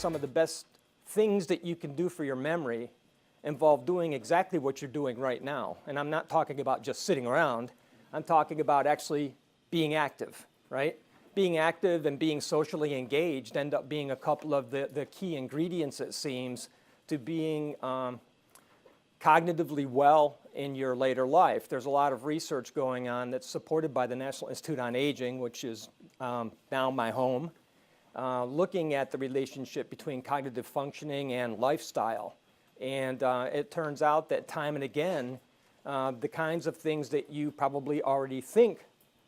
some of the best things that you can do for your memory involve doing exactly what you're doing right now. And I'm not talking about just sitting around. I'm talking about actually being active, right? Being active and being socially engaged end up being a couple of the key ingredients, it seems, to being cognitively well in your later life. There's a lot of research going on that's supported by the National Institute on Aging, which is now my home, looking at the relationship between cognitive functioning and lifestyle. And it turns out that time and again, the kinds of things that you probably already think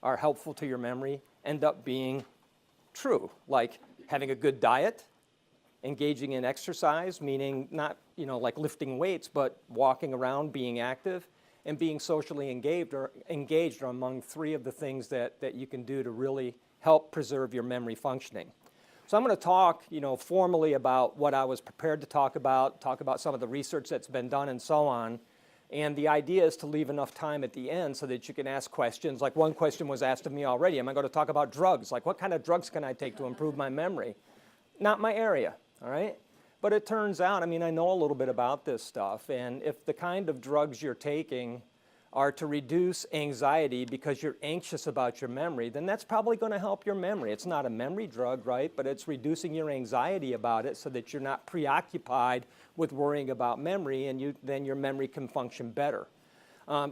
are helpful to your memory end up being true, like having a good diet, engaging in exercise, meaning not, like lifting weights, but walking around, being active, and being socially engaged are among three of the things that you can do to really help preserve your memory functioning. So I'm going to talk, formally about what I was prepared to talk about some of the research that's been done and so on. And the idea is to leave enough time at the end so that you can ask questions. Like one question was asked of me already, am I going to talk about drugs? Like what kind of drugs can I take to improve my memory? Not my area, all right? But it turns out, I know a little bit about this stuff, and if the kind of drugs you're taking are to reduce anxiety because you're anxious about your memory, then that's probably going to help your memory. It's not a memory drug, right? But it's reducing your anxiety about it so that you're not preoccupied with worrying about memory, and then your memory can function better.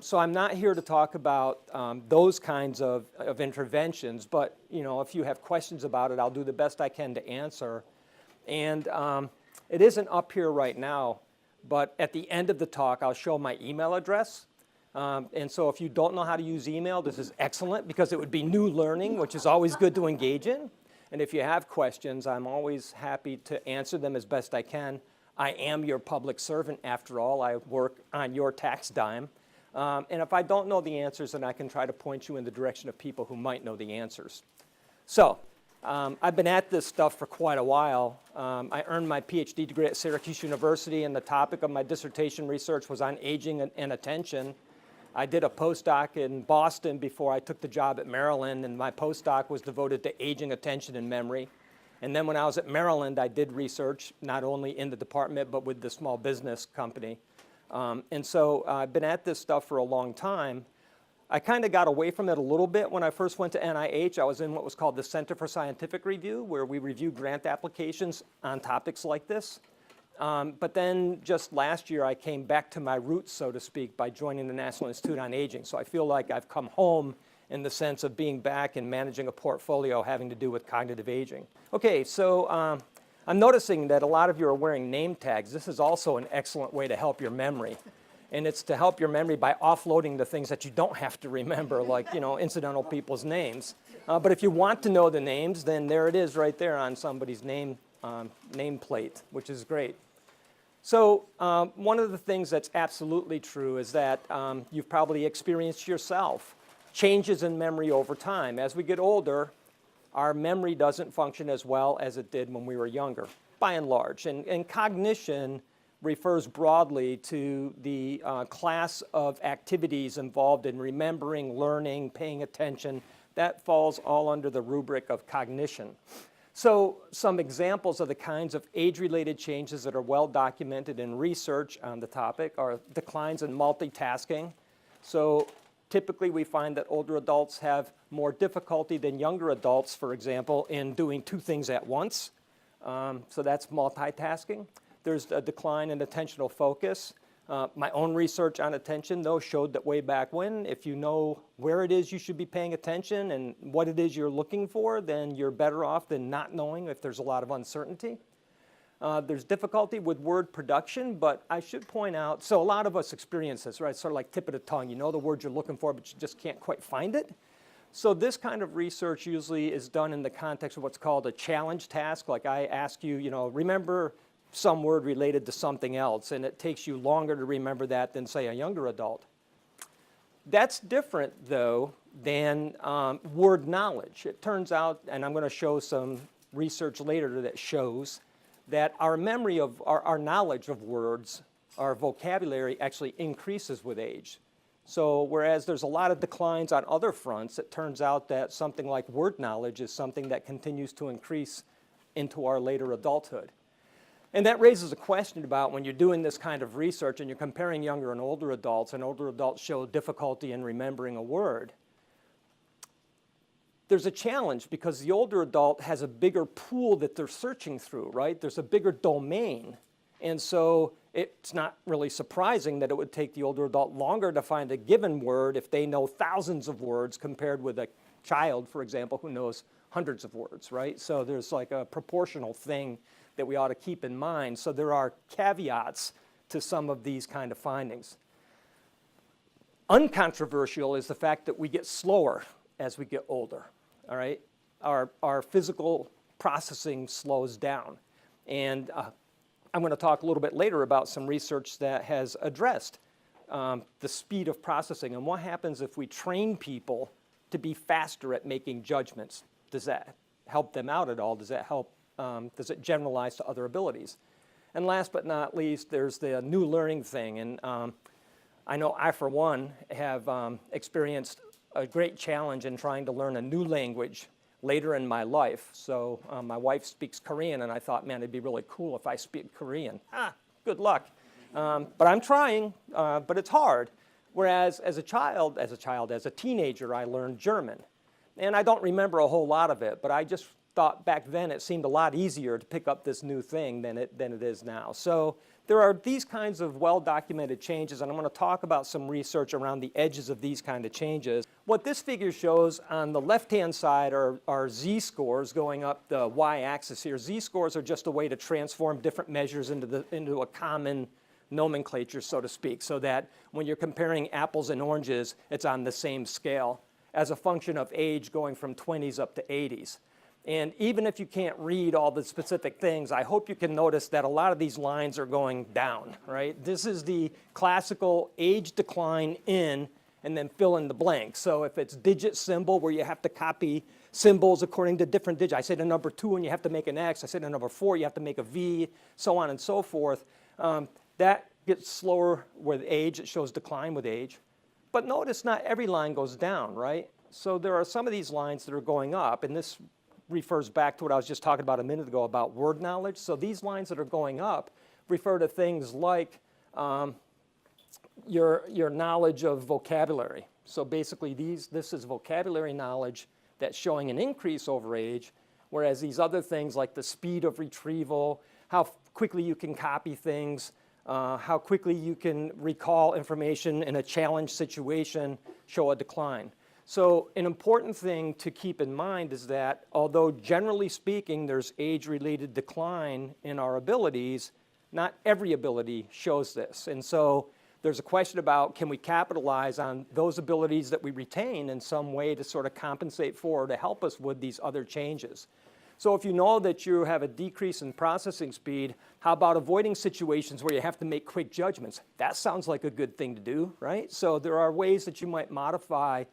So I'm not here to talk about those kinds of interventions, but if you have questions about it, I'll do the best I can to answer. And it isn't up here right now, but at the end of the talk, I'll show my email address. And so if you don't know how to use email, this is excellent because it would be new learning, which is always good to engage in. And if you have questions, I'm always happy to answer them as best I can. I am your public servant, after all. I work on your tax dime. And if I don't know the answers, then I can try to point you in the direction of people who might know the answers. So I've been at this stuff for quite a while. I earned my Ph.D. degree at Syracuse University, and the topic of my dissertation research was on aging and attention. I did a postdoc in Boston before I took the job at Maryland, and my postdoc was devoted to aging, attention, and memory. And then when I was at Maryland, I did research not only in the department, but with the small business company. And so I've been at this stuff for a long time. I kind of got away from it a little bit when I first went to NIH. I was in what was called the Center for Scientific Review, where we review grant applications on topics like this. But then just last year, I came back to my roots, so to speak, by joining the National Institute on Aging. So I feel like I've come home in the sense of being back and managing a portfolio having to do with cognitive aging. Okay, so I'm noticing that a lot of you are wearing name tags. This is also an excellent way to help your memory. And it's to help your memory by offloading the things that you don't have to remember, like, incidental people's names. But if you want to know the names, then there it is right there on somebody's nameplate, which is great. So one of the things that's absolutely true is that you've probably experienced yourself changes in memory over time. As we get older, our memory doesn't function as well as it did when we were younger, by and large. And cognition refers broadly to the class of activities involved in remembering, learning, paying attention. That falls all under the rubric of cognition. So some examples of the kinds of age-related changes that are well documented in research on the topic are declines in multitasking. So typically we find that older adults have more difficulty than younger adults, for example, in doing two things at once. So that's multitasking. There's a decline in attentional focus. My own research on attention, though, showed that way back when, if you know where it is you should be paying attention and what it is you're looking for, then you're better off than not knowing if there's a lot of uncertainty. There's difficulty with word production, but I should point out, so a lot of us experience this, right? Sort of like tip of the tongue. You know the word you're looking for, but you just can't quite find it. So this kind of research usually is done in the context of what's called a challenge task. Like I ask you, remember some word related to something else, and it takes you longer to remember that than, say, a younger adult. That's different, though, than word knowledge. It turns out, and I'm going to show some research later that shows that our memory of, our knowledge of words, our vocabulary actually increases with age. So whereas there's a lot of declines on other fronts, it turns out that something like word knowledge is something that continues to increase into our later adulthood. And that raises a question about when you're doing this kind of research and you're comparing younger and older adults show difficulty in remembering a word. There's a challenge because the older adult has a bigger pool that they're searching through, right? There's a bigger domain. And so it's not really surprising that it would take the older adult longer to find a given word if they know thousands of words compared with a child, for example, who knows hundreds of words, right? So there's like a proportional thing that we ought to keep in mind. So there are caveats to some of these kind of findings. Uncontroversial is the fact that we get slower as we get older, all right? Our physical processing slows down. And I'm going to talk a little bit later about some research that has addressed the speed of processing and what happens if we train people to be faster at making judgments. Does that help them out at all? Does that help? Does it generalize to other abilities? And last but not least, there's the new learning thing. And I know I, for one, have experienced a great challenge in trying to learn a new language later in my life. So my wife speaks Korean, and I thought, man, it'd be really cool if I speak Korean. Good luck. But I'm trying, but it's hard. Whereas as a teenager, I learned German. And I don't remember a whole lot of it, but I just thought back then it seemed a lot easier to pick up this new thing than it is now. So there are these kinds of well-documented changes, and I'm going to talk about some research around the edges of these kind of changes. What this figure shows on the left-hand side are z-scores going up the y-axis here. Z-scores are just a way to transform different measures into a common nomenclature, so to speak, so that when you're comparing apples and oranges, it's on the same scale as a function of age going from 20s up to 80s. And even if you can't read all the specific things, I hope you can notice that a lot of these lines are going down, right? This is the classical age decline in and then fill in the blank. So if it's digit symbol where you have to copy symbols according to different digits, I said a number 2 and you have to make an X, I said a number 4 you have to make a V, so on and so forth. That gets slower with age, it shows decline with age. But notice not every line goes down, right? So there are some of these lines that are going up, and this refers back to what I was just talking about a minute ago about word knowledge. So these lines that are going up refer to things like your knowledge of vocabulary. So basically this is vocabulary knowledge that's showing an increase over age, whereas these other things like the speed of retrieval, how quickly you can copy things, how quickly you can recall information in a challenge situation show a decline. So an important thing to keep in mind is that although generally speaking there's age-related decline in our abilities, not every ability shows this. And so there's a question about can we capitalize on those abilities that we retain in some way to sort of compensate for or to help us with these other changes. So if you know that you have a decrease in processing speed, how about avoiding situations where you have to make quick judgments? That sounds like a good thing to do, right? So there are ways that you might modify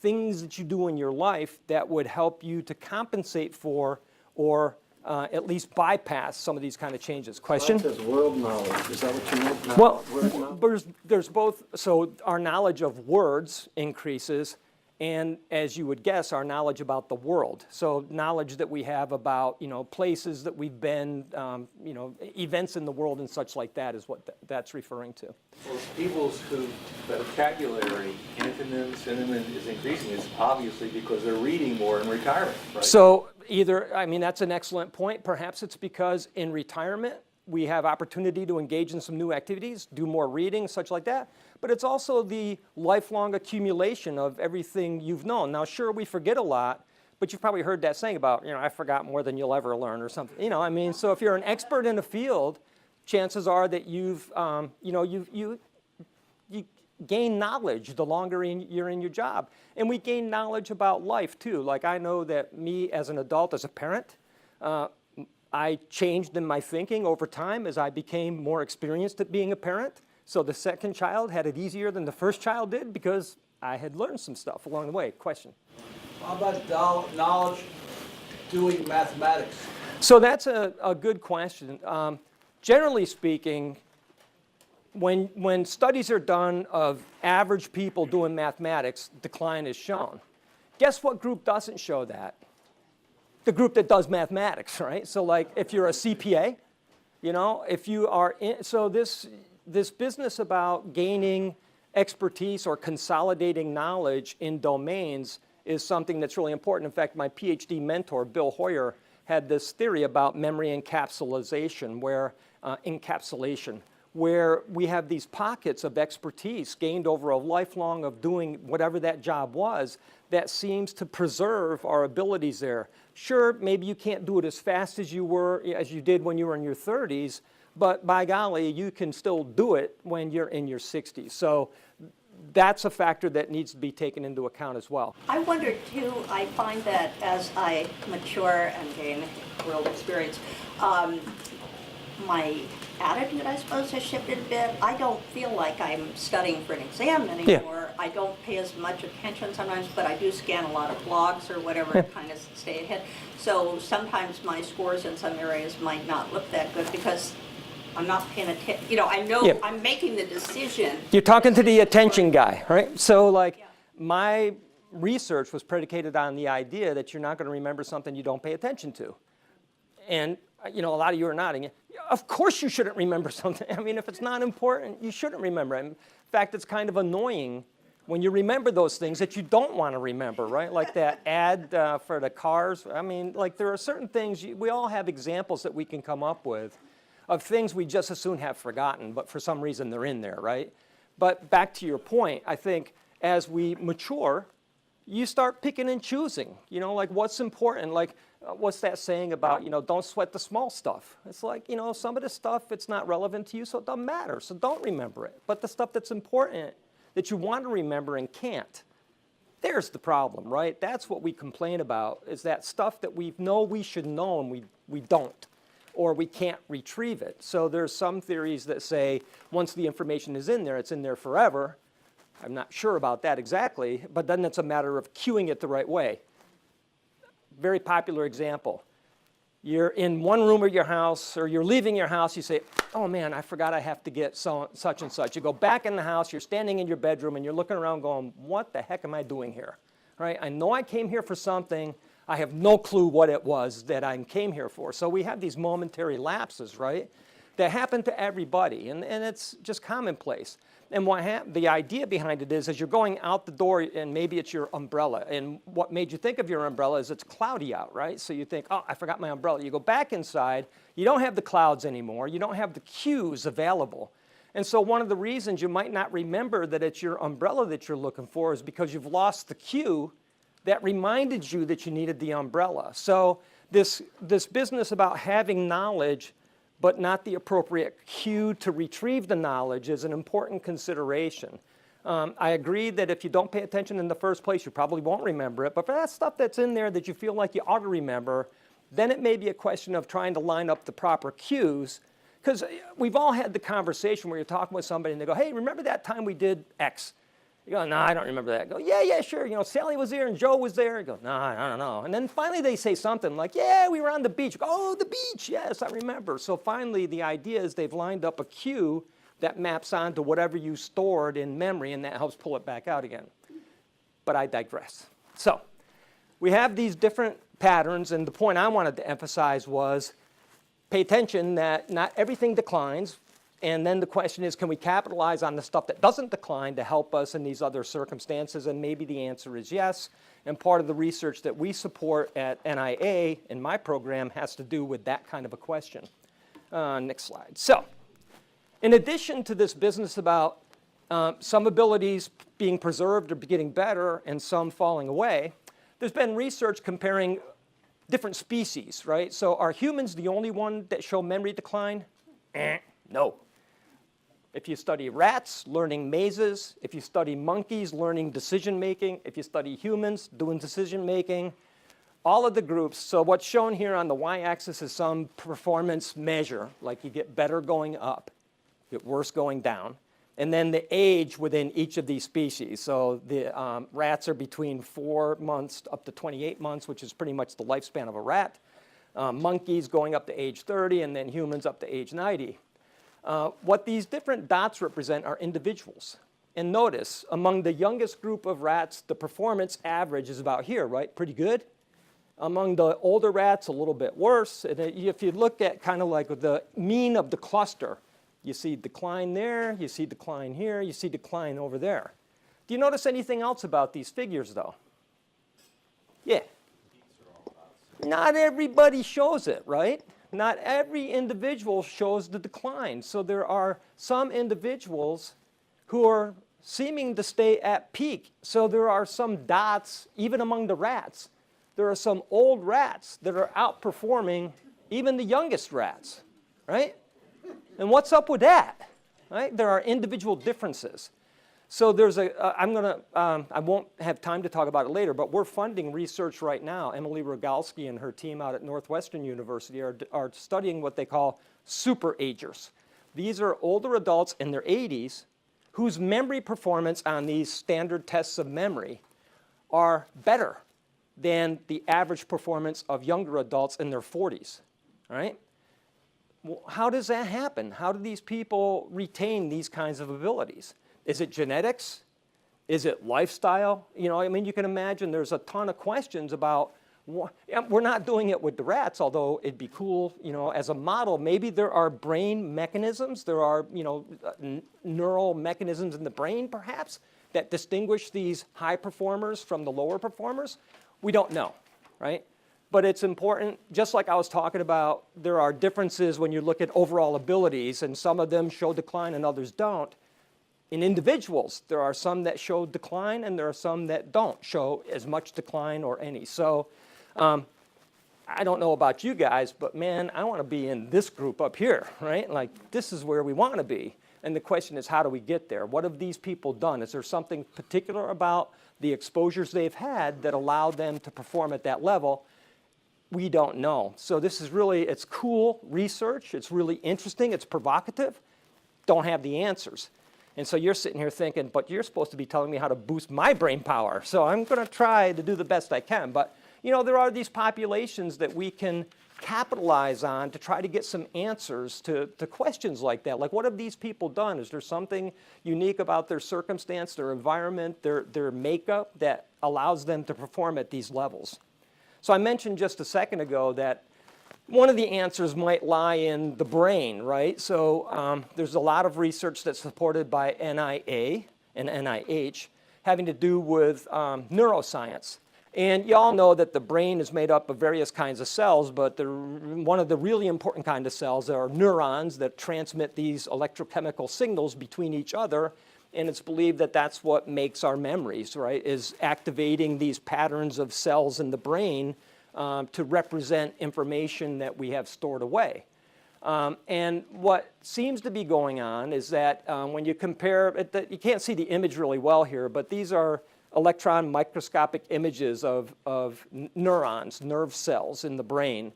things that you do in your life that would help you to compensate for or at least bypass some of these kind of changes. Question? Well, that says world knowledge. Is that what you meant? Well, there's both. So our knowledge of words increases, and as you would guess, our knowledge about the world. So knowledge that we have about, places that we've been, events in the world and such like that is what that's referring to. Well, people's whose vocabulary, antonyms, synonyms is increasing is obviously because they're reading more in retirement, right? So that's an excellent point. Perhaps it's because in retirement, we have opportunity to engage in some new activities, do more reading, such like that. But it's also the lifelong accumulation of everything you've known. Now, sure, we forget a lot, but you've probably heard that saying about, I forgot more than you'll ever learn or something. So if you're an expert in a field, chances are that you gain knowledge the longer you're in your job. And we gain knowledge about life, too. Like I know that me as an adult, as a parent, I changed in my thinking over time as I became more experienced at being a parent. So the second child had it easier than the first child did because I had learned some stuff along the way. Question? How about knowledge doing mathematics? So that's a good question. Generally speaking, when studies are done of average people doing mathematics, decline is shown. Guess what group doesn't show that? The group that does mathematics, right? So like if you're a CPA, You know, if you are in, so this business about gaining expertise or consolidating knowledge in domains is something that's really important. In fact, my Ph.D. mentor, Bill Hoyer, had this theory about memory encapsulation, where we have these pockets of expertise gained over a lifelong of doing whatever that job was that seems to preserve our abilities there. Sure, maybe you can't do it as fast as you did when you were in your 30s, but by golly, you can still do it when you're in your 60s. So that's a factor that needs to be taken into account as well. I wonder too, I find that as I mature and gain world experience, my attitude, I suppose, has shifted a bit. I don't feel like I'm studying for an exam anymore. I don't pay as much attention sometimes, but I do scan a lot of blogs or whatever to kind of stay ahead. So sometimes my scores in some areas might not look that good because I'm not paying attention. You know, I know I'm making the decision. You're talking to the attention guy, right? So like my research was predicated on the idea that you're not going to remember something you don't pay attention to. And you know, a lot of you are nodding. Of course you shouldn't remember something. I mean, if it's not important, you shouldn't remember it. In fact, it's kind of annoying when you remember those things that you don't want to remember, right? Like that ad for the cars. I mean, like there are certain things, we all have examples that we can come up with of things we just as soon have forgotten, but for some reason they're in there, right? But back to your point, I think as we mature, you start picking and choosing, you know, like what's important, like what's that saying about, you know, don't sweat the small stuff. It's like, you know, some of the stuff, it's not relevant to you, so it doesn't matter, so don't remember it. But the stuff that's important, that you want to remember and can't, there's the problem, right? That's what we complain about, is that stuff that we know we should know and we don't, or we can't retrieve it. So there's some theories that say once the information is in there, it's in there forever. I'm not sure about that exactly, but then it's a matter of cueing it the right way. Very popular example. You're in one room of your house, or you're leaving your house, you say, oh man, I forgot I have to get such and such. You go back in the house, you're standing in your bedroom, and you're looking around going, what the heck am I doing here? Right? I know I came here for something. I have no clue what it was that I came here for. So we have these momentary lapses, right, that happen to everybody, and it's just commonplace. And the idea behind it is, as you're going out the door, and maybe it's your umbrella, and what made you think of your umbrella is it's cloudy out, right? So you think, oh, I forgot my umbrella. You go back inside, you don't have the clouds anymore, you don't have the cues available. And so one of the reasons you might not remember that it's your umbrella that you're looking for is because you've lost the cue that reminded you that you needed the umbrella. So this business about having knowledge but not the appropriate cue to retrieve the knowledge is an important consideration. I agree that if you don't pay attention in the first place, you probably won't remember it. But for that stuff that's in there that you feel like you ought to remember, then it may be a question of trying to line up the proper cues. Because we've all had the conversation where you're talking with somebody and they go, hey, remember that time we did X? You go, no, I don't remember that. I go, yeah, sure. You know, Sally was there and Joe was there. You go, no, I don't know. And then finally they say something like, yeah, we were on the beach. You go, oh, the beach. Yes, I remember. So finally the idea is they've lined up a cue that maps onto whatever you stored in memory, and that helps pull it back out again. But I digress. So we have these different patterns, and the point I wanted to emphasize was pay attention that not everything declines. And then the question is, can we capitalize on the stuff that doesn't decline to help us in these other circumstances? And maybe the answer is yes. And part of the research that we support at NIA in my program has to do with that kind of a question. Next slide. So in addition to this business about some abilities being preserved or getting better and some falling away, there's been research comparing different species, right? So are humans the only one that show memory decline? No. If you study rats, learning mazes, if you study monkeys, learning decision-making, if you study humans, doing decision-making, all of the groups, so what's shown here on the y-axis is some performance measure, like you get better going up, get worse going down, and then the age within each of these species. So the rats are between 4 months up to 28 months, which is pretty much the lifespan of a rat. Monkeys going up to age 30, and then humans up to age 90. What these different dots represent are individuals. And notice, among the youngest group of rats, the performance average is about here, right? Pretty good. Among the older rats, a little bit worse. And if you look at kind of like the mean of the cluster, you see decline there, you see decline here, you see decline over there. Do you notice anything else about these figures, though? Yeah. Not everybody shows it, right? Not every individual shows the decline. So there are some individuals who are seeming to stay at peak. So there are some dots, even among the rats. There are some old rats that are outperforming even the youngest rats, right? And what's up with that, right? There are individual differences. So there's I won't have time to talk about it later, but we're funding research right now. Emily Rogalski and her team out at Northwestern University are studying what they call super agers. These are older adults in their 80s whose memory performance on these standard tests of memory are better than the average performance of younger adults in their 40s, all right? Well, how does that happen? How do these people retain these kinds of abilities? Is it genetics? Is it lifestyle? You know, I mean, you can imagine there's a ton of questions about, we're not doing it with the rats, although it'd be cool, you know, as a model, maybe there are brain mechanisms, there are, you know, neural mechanisms in the brain, perhaps, that distinguish these high performers from the lower performers. We don't know, right? But it's important, just like I was talking about, there are differences when you look at overall abilities, and some of them show decline and others don't. In individuals, there are some that show decline and there are some that don't show as much decline or any. So I don't know about you guys, but man, I want to be in this group up here, right? Like, this is where we want to be. And the question is, how do we get there? What have these people done? Is there something particular about the exposures they've had that allow them to perform at that level? We don't know. So this is really, it's cool research. It's really interesting. It's provocative. Don't have the answers. And so you're sitting here thinking, but you're supposed to be telling me how to boost my brain power. So I'm going to try to do the best I can. But, you know, there are these populations that we can capitalize on to try to get some answers to questions like that. Like, what have these people done? Is there something unique about their circumstance, their environment, their makeup that allows them to perform at these levels? So I mentioned just a second ago that one of the answers might lie in the brain, right? So there's a lot of research that's supported by NIA and NIH having to do with neuroscience. And you all know that the brain is made up of various kinds of cells, but one of the really important kind of cells are neurons that transmit these electrochemical signals between each other. And it's believed that that's what makes our memories, right, is activating these patterns of cells in the brain to represent information that we have stored away. And what seems to be going on is that when you compare, you can't see the image really well here, but these are electron microscopic images of neurons, nerve cells in the brain,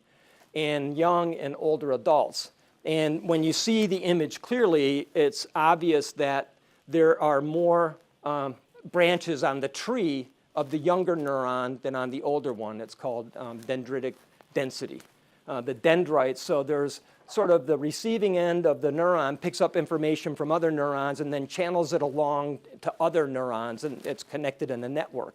in young and older adults. And when you see the image clearly, it's obvious that there are more branches on the tree of the younger neuron than on the older one. It's called dendritic density. The dendrites, so there's sort of the receiving end of the neuron picks up information from other neurons and then channels it along to other neurons, and it's connected in a network.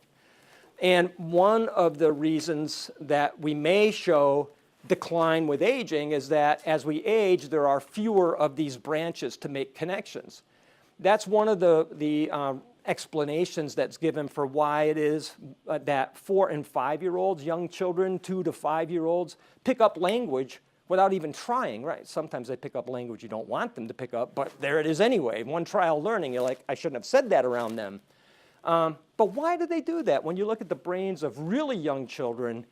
And one of the reasons that we may show decline with aging is that as we age, there are fewer of these branches to make connections. That's one of the explanations that's given for why it is that 4- and 5-year-olds, young children, 2- to 5-year-olds, pick up language without even trying, right? Sometimes they pick up language you don't want them to pick up, but there it is anyway. One trial learning, you're like, I shouldn't have said that around them. But why do they do that? When you look at the brains of really young children,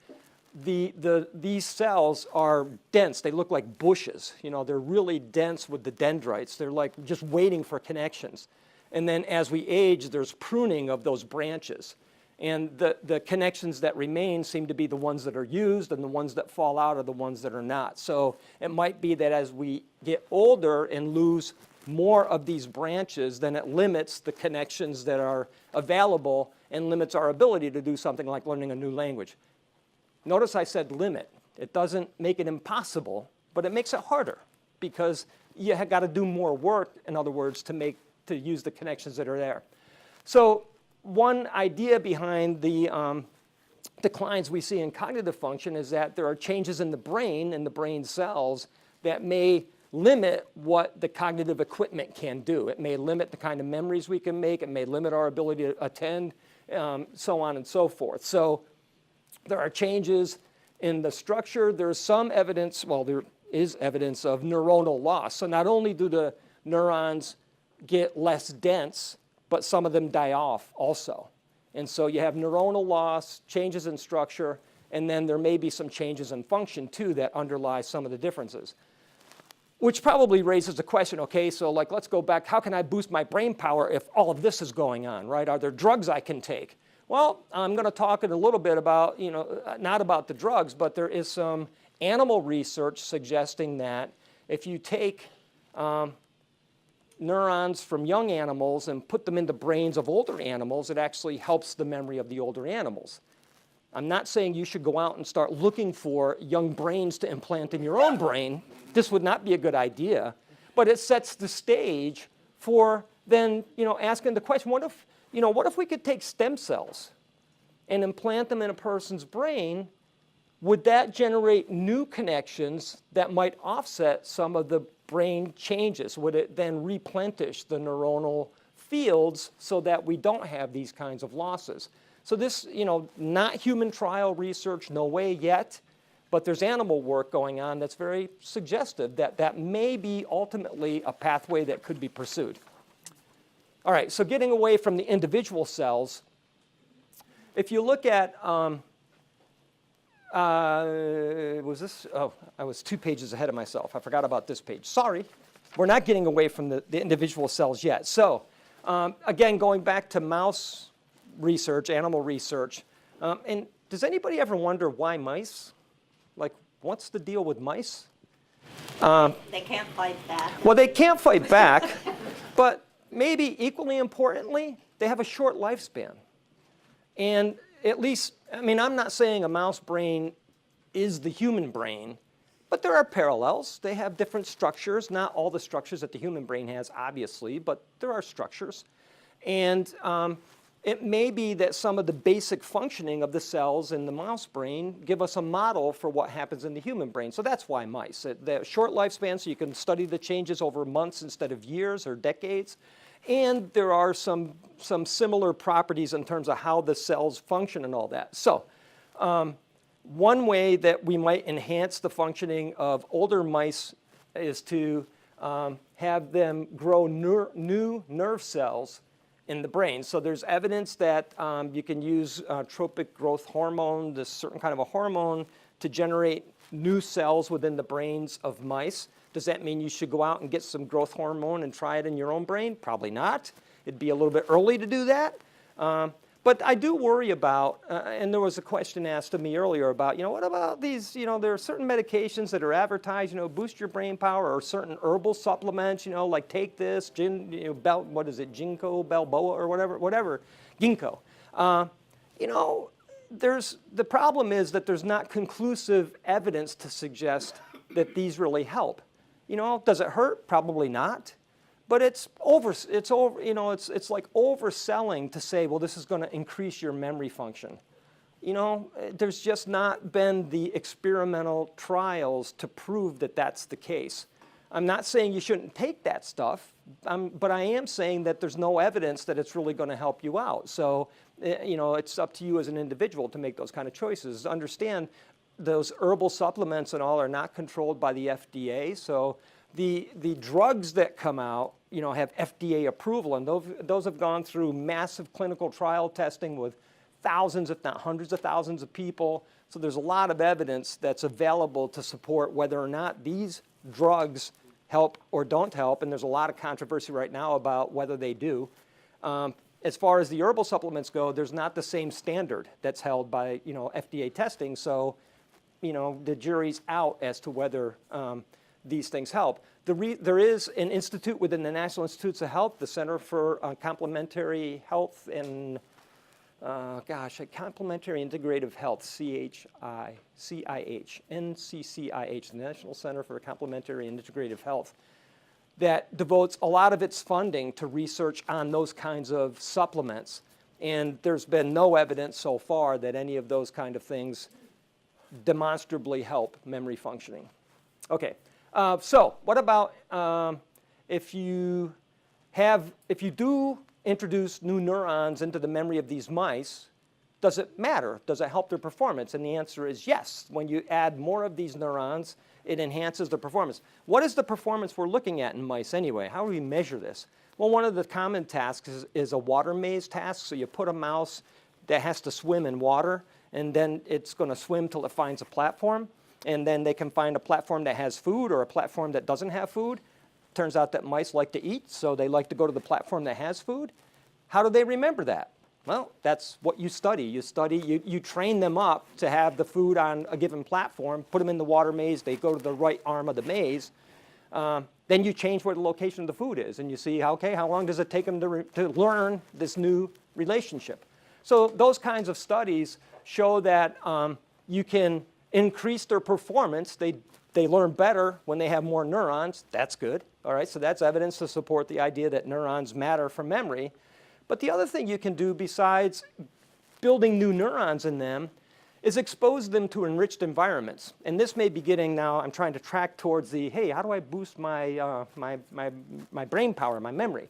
these cells are dense. They look like bushes. You know, they're really dense with the dendrites. They're like just waiting for connections. And then as we age, there's pruning of those branches. And the connections that remain seem to be the ones that are used, and the ones that fall out are the ones that are not. So it might be that as we get older and lose more of these branches, then it limits the connections that are available and limits our ability to do something like learning a new language. Notice I said limit. It doesn't make it impossible, but it makes it harder because you have got to do more work, in other words, to use the connections that are there. So one idea behind the declines we see in cognitive function is that there are changes in the brain cells, that may limit what the cognitive equipment can do. It may limit the kind of memories we can make. It may limit our ability to attend, so on and so forth. So there are changes in the structure. There's some evidence, well, there is evidence of neuronal loss. So not only do the neurons get less dense, but some of them die off also. And so you have neuronal loss, changes in structure, and then there may be some changes in function too that underlie some of the differences. Which probably raises the question, okay, so like let's go back, how can I boost my brain power if all of this is going on, right? Are there drugs I can take? Well, I'm going to talk in a little bit about, not about the drugs, but there is some animal research suggesting that if you take neurons from young animals and put them into brains of older animals, it actually helps the memory of the older animals. I'm not saying you should go out and start looking for young brains to implant in your own brain. This would not be a good idea, but it sets the stage for then, asking the question, what if we could take stem cells and implant them in a person's brain? Would that generate new connections that might offset some of the brain changes? Would it then replenish the neuronal fields so that we don't have these kinds of losses? So this, not human trial research, no way yet, but there's animal work going on that's very suggestive that that may be ultimately a pathway that could be pursued. All right, so getting away from the individual cells, if you look at, was this? Oh, I was 2 pages ahead of myself. I forgot about this page. Sorry. We're not getting away from the individual cells yet. So again, going back to mouse research, animal research, and does anybody ever wonder why mice? Like, what's the deal with mice? They can't fight back. Well, they can't fight back, but maybe equally importantly, they have a short lifespan. And at least, I'm not saying a mouse brain is the human brain, but there are parallels. They have different structures, not all the structures that the human brain has, obviously, but there are structures. And it may be that some of the basic functioning of the cells in the mouse brain give us a model for what happens in the human brain. So that's why mice. They have short lifespan, so you can study the changes over months instead of years or decades. And there are some similar properties in terms of how the cells function and all that. So one way that we might enhance the functioning of older mice is to have them grow new nerve cells in the brain. So there's evidence that you can use tropic growth hormone, this certain kind of a hormone, to generate new cells within the brains of mice. Does that mean you should go out and get some growth hormone and try it in your own brain? Probably not. It'd be a little bit early to do that. But I do worry about, and there was a question asked of me earlier about, what about these, there are certain medications that are advertised, boost your brain power, or certain herbal supplements, like take this, what is it, ginkgo biloba or whatever, ginkgo. The problem is that there's not conclusive evidence to suggest that these really help. Does it hurt? Probably not. But it's like overselling to say, well, this is going to increase your memory function. There's just not been the experimental trials to prove that that's the case. I'm not saying you shouldn't take that stuff, but I am saying that there's no evidence that it's really going to help you out. So, it's up to you as an individual to make those kind of choices. Understand those herbal supplements and all are not controlled by the FDA. So the drugs that come out, have FDA approval, and those have gone through massive clinical trial testing with thousands, if not hundreds of thousands of people. So there's a lot of evidence that's available to support whether or not these drugs help or don't help, and there's a lot of controversy right now about whether they do. As far as the herbal supplements go, there's not the same standard that's held by FDA testing, so the jury's out as to whether these things help. There is an institute within the National Institutes of Health, the Center for Complementary Health and, Complementary Integrative Health, NCCIH, the National Center for Complementary and Integrative Health, that devotes a lot of its funding to research on those kinds of supplements. And there's been no evidence so far that any of those kind of things demonstrably help memory functioning. Okay, so what about if you do introduce new neurons into the memory of these mice, does it matter? Does it help their performance? And the answer is yes. When you add more of these neurons, it enhances the performance. What is the performance we're looking at in mice anyway? How do we measure this? Well, one of the common tasks is a water maze task. So you put a mouse that has to swim in water, and then it's going to swim till it finds a platform. And then they can find a platform that has food or a platform that doesn't have food. Turns out that mice like to eat, so they like to go to the platform that has food. How do they remember that? Well, that's what you study. You train them up to have the food on a given platform, put them in the water maze, they go to the right arm of the maze. Then you change where the location of the food is, and you see, okay, how long does it take them to learn this new relationship? So those kinds of studies show that you can increase their performance. They learn better when they have more neurons. That's good. All right, so that's evidence to support the idea that neurons matter for memory. But the other thing you can do besides building new neurons in them is expose them to enriched environments. And this may be getting now, I'm trying to track towards the, hey, how do I boost my brain power, my memory?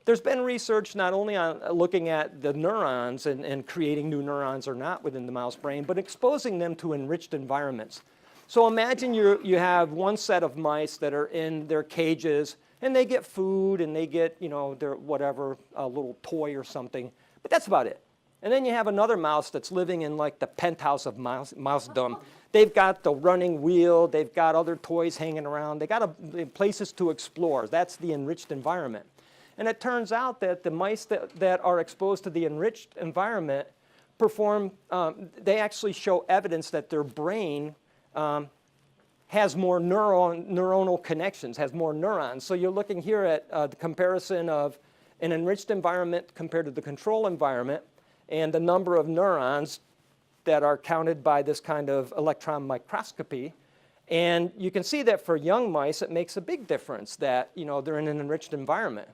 There's been research not only on looking at the neurons and creating new neurons or not within the mouse brain, but exposing them to enriched environments. So imagine you have one set of mice that are in their cages, and they get food, and they get, their whatever, a little toy or something, but that's about it. And then you have another mouse that's living in like the penthouse of mousedom. They've got the running wheel, they've got other toys hanging around, they got places to explore. That's the enriched environment. And it turns out that the mice that are exposed to the enriched environment perform, they actually show evidence that their brain has more neuronal connections, has more neurons. So you're looking here at the comparison of an enriched environment compared to the control environment, and the number of neurons that are counted by this kind of electron microscopy. And you can see that for young mice, it makes a big difference that they're in an enriched environment.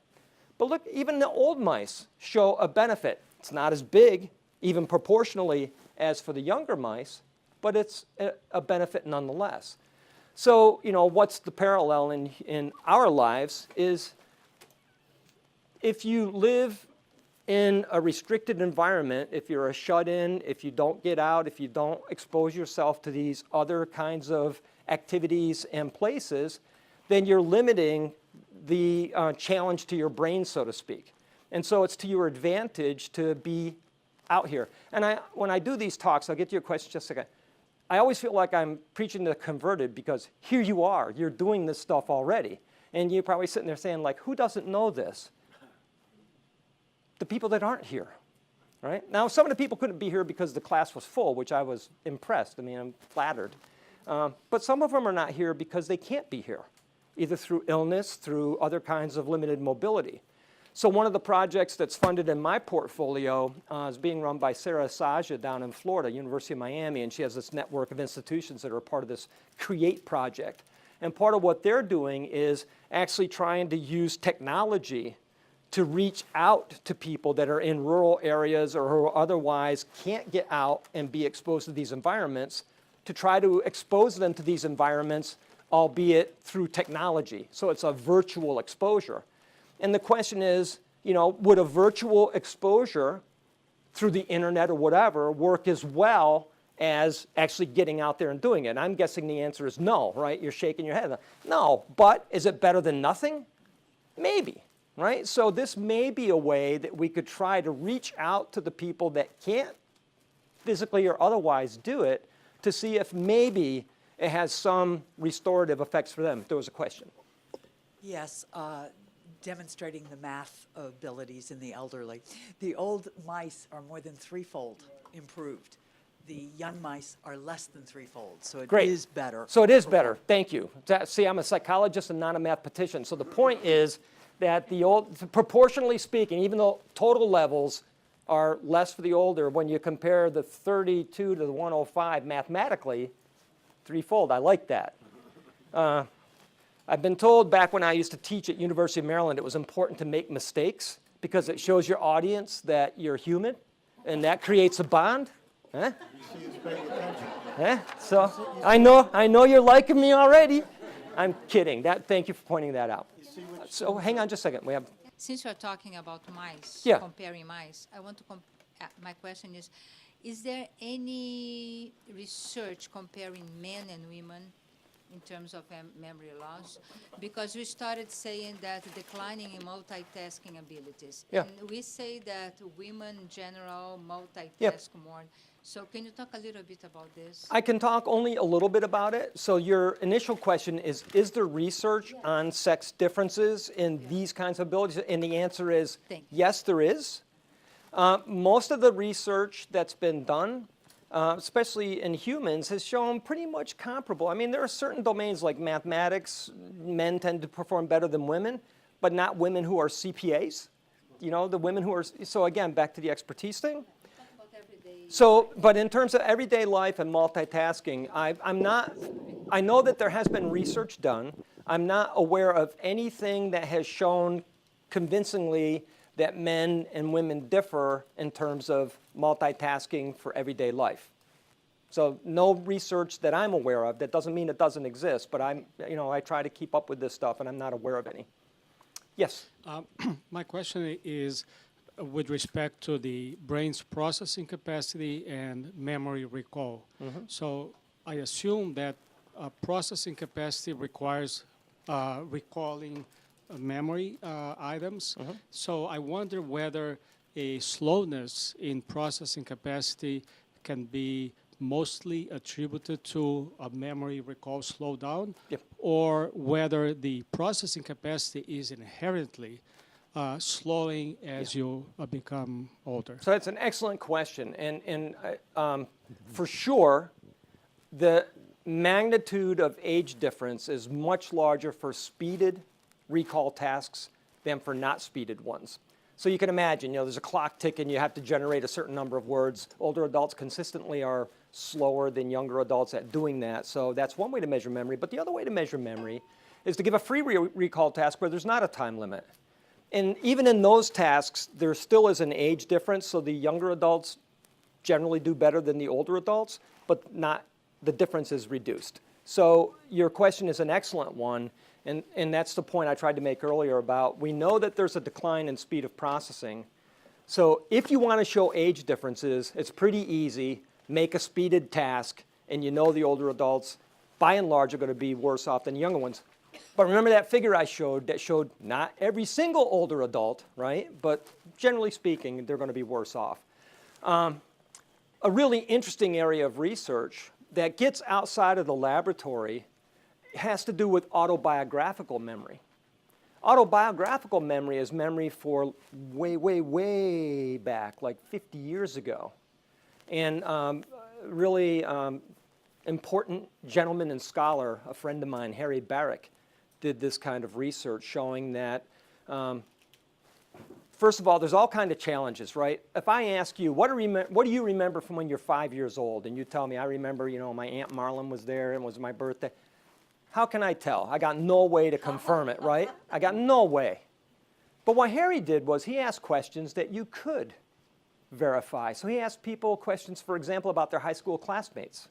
But look, even the old mice show a benefit. It's not as big, even proportionally, as for the younger mice, but it's a benefit nonetheless. So, what's the parallel in our lives is if you live in a restricted environment, if you're a shut-in, if you don't get out, if you don't expose yourself to these other kinds of activities and places, then you're limiting the challenge to your brain, so to speak. And so it's to your advantage to be out here. And when I do these talks, I'll get to your question in just a second. I always feel like I'm preaching to the converted because here you are, you're doing this stuff already. And you're probably sitting there saying, like, who doesn't know this? The people that aren't here, right? Now, some of the people couldn't be here because the class was full, which I was impressed. I mean, I'm flattered. But some of them are not here because they can't be here, either through illness, through other kinds of limited mobility. So one of the projects that's funded in my portfolio is being run by Sarah Saja down in Florida, University of Miami, and she has this network of institutions that are part of this CREATE project. And part of what they're doing is actually trying to use technology to reach out to people that are in rural areas or who otherwise can't get out and be exposed to these environments, to try to expose them to these environments, albeit through technology. So it's a virtual exposure. And the question is, would a virtual exposure through the internet or whatever work as well as actually getting out there and doing it? And I'm guessing the answer is no, right? You're shaking your head. No, but is it better than nothing? Maybe, right? So this may be a way that we could try to reach out to the people that can't physically or otherwise do it to see if maybe it has some restorative effects for them. There was a question. Yes, demonstrating the math abilities in the elderly. The old mice are more than threefold improved. The young mice are less than threefold, so it is better. So it is better. Thank you. See, I'm a psychologist and not a mathematician. So the point is that proportionally speaking, even though total levels are less for the older, when you compare the 32 to the 105 mathematically, threefold. I like that. I've been told back when I used to teach at University of Maryland, it was important to make mistakes because it shows your audience that you're human, and that creates a bond. Huh? Huh? So I know you're liking me already. I'm kidding. Thank you for pointing that out. So hang on just a second. We have. Since you're talking about mice, Yeah. comparing mice, I want to my question is there any research comparing men and women in terms of memory loss? Because we started saying that declining in multitasking abilities. Yeah. And we say that women in general multitask Yep. more. So can you talk a little bit about this? I can talk only a little bit about it. So your initial question is there research on sex differences in these kinds of abilities? And the answer is Thank you. yes, there is. Most of the research that's been done, especially in humans, has shown pretty much comparable. I mean, there are certain domains like mathematics, men tend to perform better than women, but not women who are CPAs. You know, the women who are, so again, back to the expertise thing. So, but in terms of everyday life and multitasking, I know that there has been research done. I'm not aware of anything that has shown convincingly that men and women differ in terms of multitasking for everyday life. So no research that I'm aware of. That doesn't mean it doesn't exist, but I try to keep up with this stuff, and I'm not aware of any. Yes? My question is with respect to the brain's processing capacity and memory recall. So I assume that processing capacity requires recalling memory items. So I wonder whether a slowness in processing capacity can be mostly attributed to a memory recall slowdown, Yep. or whether the processing capacity is inherently slowing as you become older. So that's an excellent question. And for sure, the magnitude of age difference is much larger for speeded recall tasks than for not speeded ones. So you can imagine, there's a clock ticking, you have to generate a certain number of words. Older adults consistently are slower than younger adults at doing that. So that's one way to measure memory. But the other way to measure memory is to give a free recall task where there's not a time limit. And even in those tasks, there still is an age difference. So the younger adults generally do better than the older adults, but the difference is reduced. So your question is an excellent one. And that's the point I tried to make earlier about we know that there's a decline in speed of processing. So if you want to show age differences, it's pretty easy. Make a speeded task, and you know the older adults, by and large, are going to be worse off than the younger ones. But remember that figure I showed that showed not every single older adult, right? But generally speaking, they're going to be worse off. A really interesting area of research that gets outside of the laboratory has to do with autobiographical memory. Autobiographical memory is memory for way, way, way back, like 50 years ago. And really important gentleman and scholar, a friend of mine, Harry Barrick, did this kind of research showing that, first of all, there's all kinds of challenges, right? If I ask you, what do you remember from when you're 5 years old? And you tell me, I remember, my Aunt Marlin was there and it was my birthday. How can I tell? I got no way to confirm it, right? I got no way. But what Harry did was he asked questions that you could verify. So he asked people questions, for example, about their high school classmates.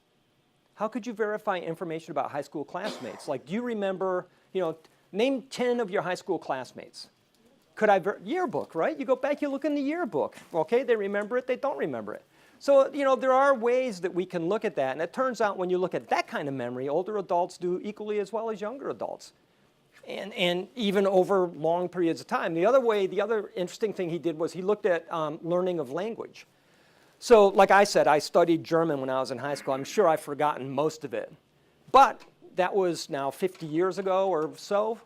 How could you verify information about high school classmates? Like, do you remember, name 10 of your high school classmates. Could I, yearbook, right? You go back, you look in the yearbook. Okay, they remember it, they don't remember it. So, there are ways that we can look at that. And it turns out when you look at that kind of memory, older adults do equally as well as younger adults. And even over long periods of time. The other interesting thing he did was he looked at learning of language. So like I said, I studied German when I was in high school. I'm sure I've forgotten most of it. But that was now 50 years ago or so.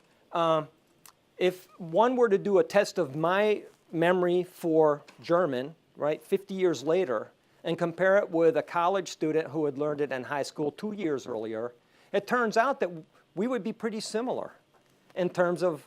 If one were to do a test of my memory for German, right, 50 years later, and compare it with a college student who had learned it in high school 2 years earlier, it turns out that we would be pretty similar in terms of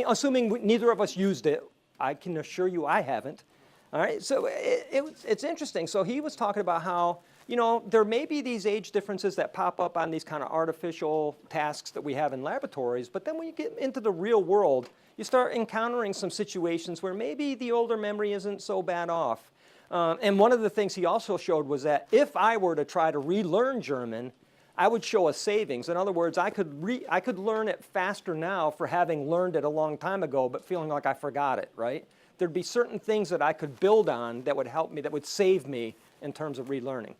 assuming neither of us used it. I can assure you I haven't. All right, so it's interesting. So he was talking about how you know, there may be these age differences that pop up on these kind of artificial tasks that we have in laboratories, but then when you get into the real world, you start encountering some situations where maybe the older memory isn't so bad off. And one of the things he also showed was that if I were to try to relearn German, I would show a savings. In other words, I could learn it faster now for having learned it a long time ago, but feeling like I forgot it, right? There'd be certain things that I could build on that would help me, that would save me in terms of relearning.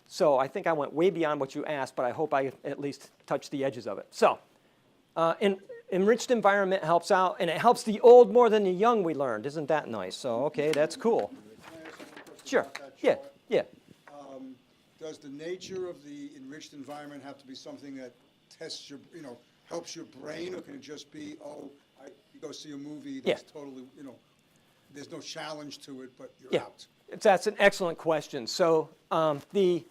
So I think I went way beyond what you asked, but I hope I at least touched the edges of it. So enriched environment helps out, and it helps the old more than the young, we learned. Isn't that nice? So, okay, that's cool. Sure, yeah, yeah. Does the nature of the enriched environment have to be something that tests your, helps your brain, or can it just be, you go see a movie that's totally, there's no challenge to it, but you're out? That's an excellent question. So the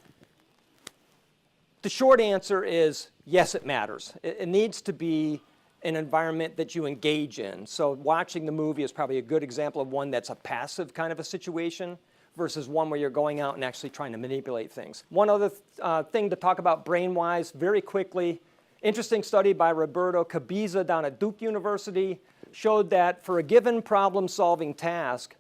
short answer is yes, it matters. It needs to be an environment that you engage in. So watching the movie is probably a good example of one that's a passive kind of a situation versus one where you're going out and actually trying to manipulate things. One other thing to talk about brain-wise very quickly, interesting study by Roberto Cabiza down at Duke University showed that for a given problem-solving task,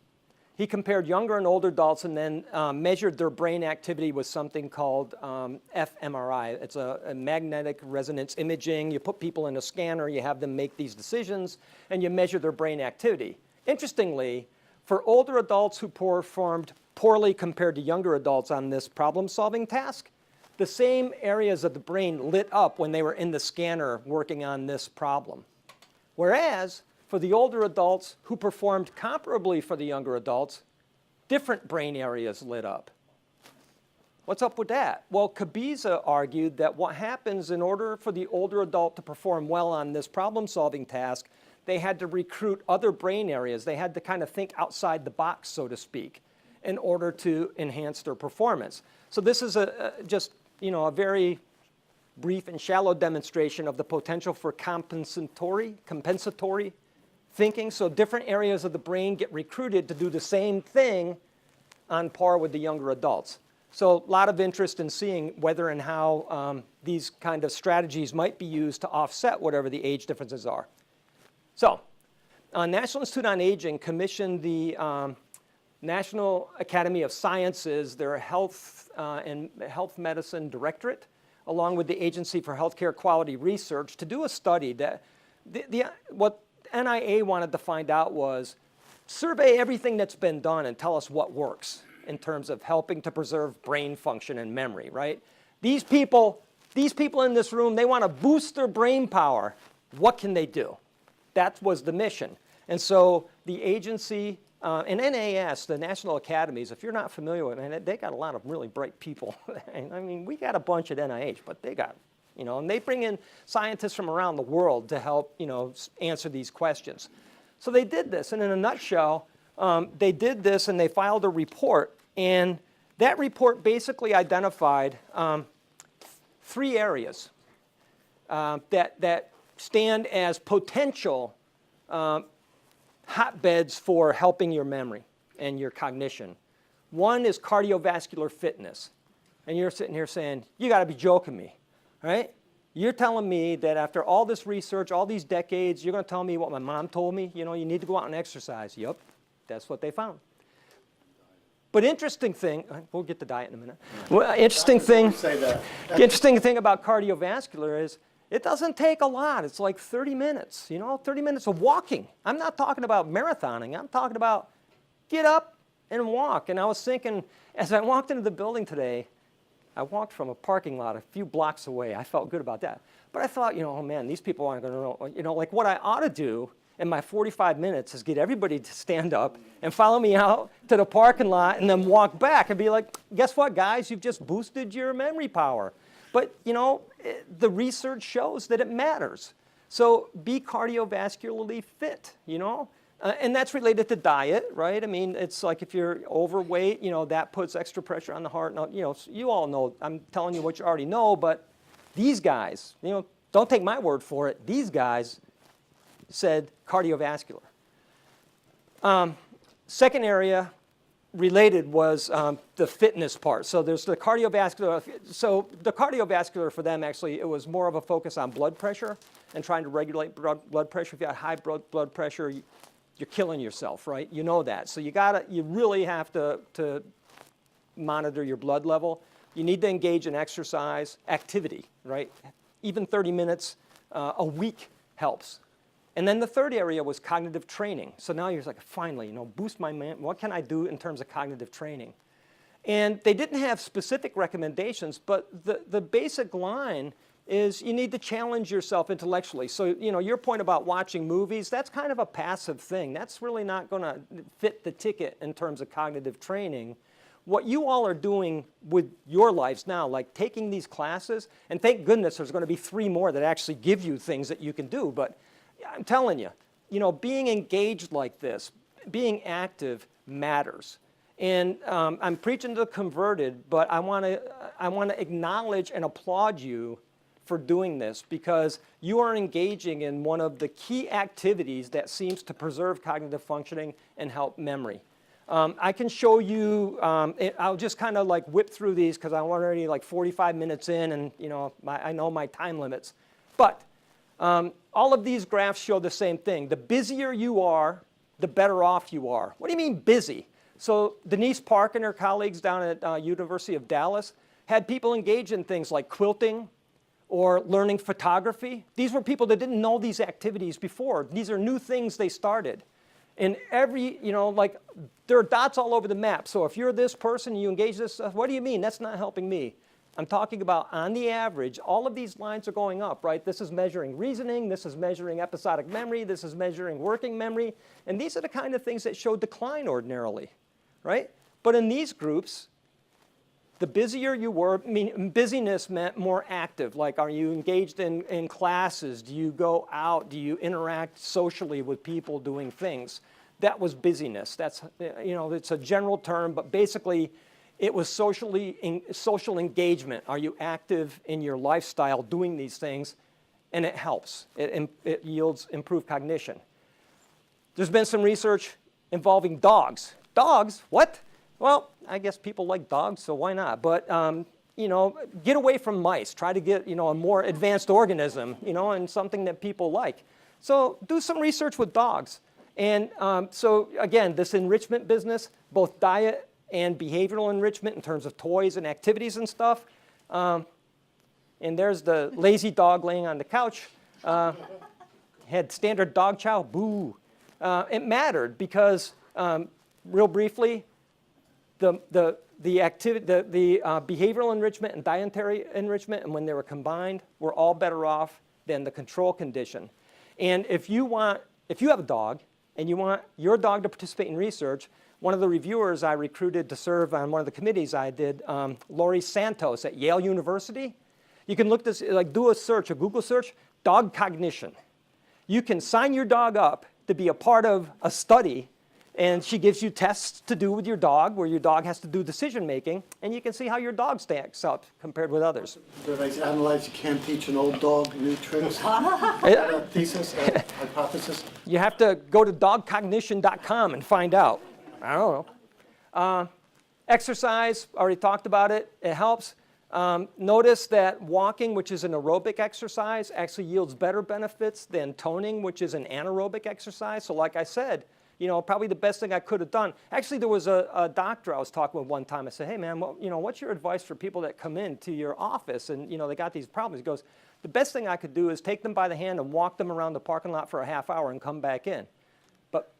he compared younger and older adults and then measured their brain activity with something called fMRI. It's a magnetic resonance imaging. You put people in a scanner, you have them make these decisions, and you measure their brain activity. Interestingly, for older adults who performed poorly compared to younger adults on this problem-solving task, the same areas of the brain lit up when they were in the scanner working on this problem. Whereas, for the older adults who performed comparably for the younger adults, different brain areas lit up. What's up with that? Well, Cabiza argued that what happens in order for the older adult to perform well on this problem-solving task, they had to recruit other brain areas. They had to kind of think outside the box, so to speak, in order to enhance their performance. So this is just a very brief and shallow demonstration of the potential for compensatory thinking. So different areas of the brain get recruited to do the same thing on par with the younger adults. So a lot of interest in seeing whether and how these kind of strategies might be used to offset whatever the age differences are. So National Institute on Aging commissioned the National Academy of Sciences, their health and health medicine directorate, along with the Agency for Healthcare Quality Research, to do a study that what NIA wanted to find out was survey everything that's been done and tell us what works in terms of helping to preserve brain function and memory, right? These people in this room, they want to boost their brain power. What can they do? That was the mission. And so the agency, and NAS, the National Academies, if you're not familiar with it, they got a lot of really bright people. I mean, we got a bunch at NIH, but they got, and they bring in scientists from around the world to help, answer these questions. So they did this, and in a nutshell, they did this and they filed a report, and that report basically identified 3 areas that stand as potential hotbeds for helping your memory and your cognition. One is cardiovascular fitness. And you're sitting here saying, you got to be joking me, right? You're telling me that after all this research, all these decades, you're going to tell me what my mom told me? You need to go out and exercise. Yep, that's what they found. But interesting thing, we'll get to diet in a minute. Well, interesting thing about cardiovascular is it doesn't take a lot. It's like 30 minutes, 30 minutes of walking. I'm not talking about marathoning. I'm talking about get up and walk. And I was thinking, as I walked into the building today, I walked from a parking lot a few blocks away. I felt good about that. But I thought, oh man, these people aren't going to know, like what I ought to do in my 45 minutes is get everybody to stand up and follow me out to the parking lot and then walk back and be like, guess what, guys? You've just boosted your memory power. But, the research shows that it matters. So be cardiovascularly fit, and that's related to diet, right? I mean, it's like if you're overweight, that puts extra pressure on the heart. Now, you all know, I'm telling you what you already know, but these guys, don't take my word for it. These guys said cardiovascular. Second area, related was the fitness part. So there's the cardiovascular. So the cardiovascular for them, actually, it was more of a focus on blood pressure and trying to regulate blood pressure. If you got high blood pressure, you're killing yourself, right? You know that. So you really have to monitor your blood level. You need to engage in exercise, activity, right? Even 30 minutes a week helps. And then the third area was cognitive training. So now you're like, finally, boost my what can I do in terms of cognitive training? And they didn't have specific recommendations, but the basic line is you need to challenge yourself intellectually. So, your point about watching movies, that's kind of a passive thing. That's really not going to fit the ticket in terms of cognitive training. What you all are doing with your lives now, like taking these classes, and thank goodness there's going to be 3 more that actually give you things that you can do, but I'm telling you, being engaged like this, being active matters. And I'm preaching to the converted, but I want to acknowledge and applaud you for doing this, because you are engaging in one of the key activities that seems to preserve cognitive functioning and help memory. I can show you, I'll just kind of like whip through these because I'm already like 45 minutes in, and I know my time limits. But all of these graphs show the same thing. The busier you are, the better off you are. What do you mean busy? So Denise Park and her colleagues down at University of Dallas had people engage in things like quilting or learning photography. These were people that didn't know these activities before. These are new things they started. And like there are dots all over the map. So if you're this person, you engage this, what do you mean? That's not helping me. I'm talking about, on the average, all of these lines are going up, right? This is measuring reasoning, this is measuring episodic memory, this is measuring working memory, and these are the kind of things that show decline ordinarily, right? But in these groups, the busier you were, busyness meant more active. Like, are you engaged in classes? Do you go out? Do you interact socially with people doing things? That was busyness. That's, it's a general term, but basically, it was social engagement. Are you active in your lifestyle doing these things? And it helps. It yields improved cognition. There's been some research involving dogs. Dogs? What? Well, I guess people like dogs, so why not? But, get away from mice. Try to get, a more advanced organism, and something that people like. So do some research with dogs. And so, again, this enrichment business, both diet and behavioral enrichment in terms of toys and activities and stuff. And there's the lazy dog laying on the couch. Had standard dog chow, boo. It mattered because, real briefly, the behavioral enrichment and dietary enrichment, and when they were combined, were all better off than the control condition. And if you have a dog and you want your dog to participate in research, one of the reviewers I recruited to serve on one of the committees I did, Laurie Santos at Yale University. You can look this, do a search, a Google search, dog cognition. You can sign your dog up to be a part of a study, and she gives you tests to do with your dog, where your dog has to do decision making, and you can see how your dog stacks up compared with others. Did I analyze you can't teach an old dog new tricks? Thesis, hypothesis? You have to go to dogcognition.com and find out. I don't know. Exercise, already talked about it. It helps. Notice that walking, which is an aerobic exercise, actually yields better benefits than toning, which is an anaerobic exercise. So like I said, probably the best thing I could have done. Actually, there was a doctor I was talking with one time. I said, hey, man, what's your advice for people that come into your office and, they got these problems? He goes, the best thing I could do is take them by the hand and walk them around the parking lot for a half hour and come back in. But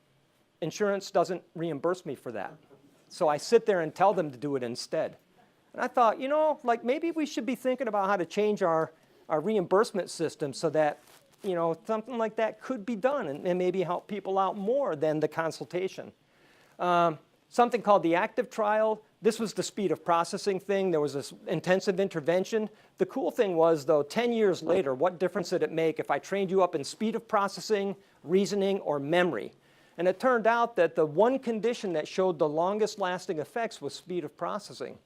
insurance doesn't reimburse me for that. So I sit there and tell them to do it instead. And I thought, maybe we should be thinking about how to change our reimbursement system so that, something like that could be done and maybe help people out more than the consultation. Something called the active trial. This was the speed of processing thing. There was this intensive intervention. The cool thing was, though, 10 years later, what difference did it make if I trained you up in speed of processing, reasoning, or memory? And it turned out that the one condition that showed the longest lasting effects was speed of processing.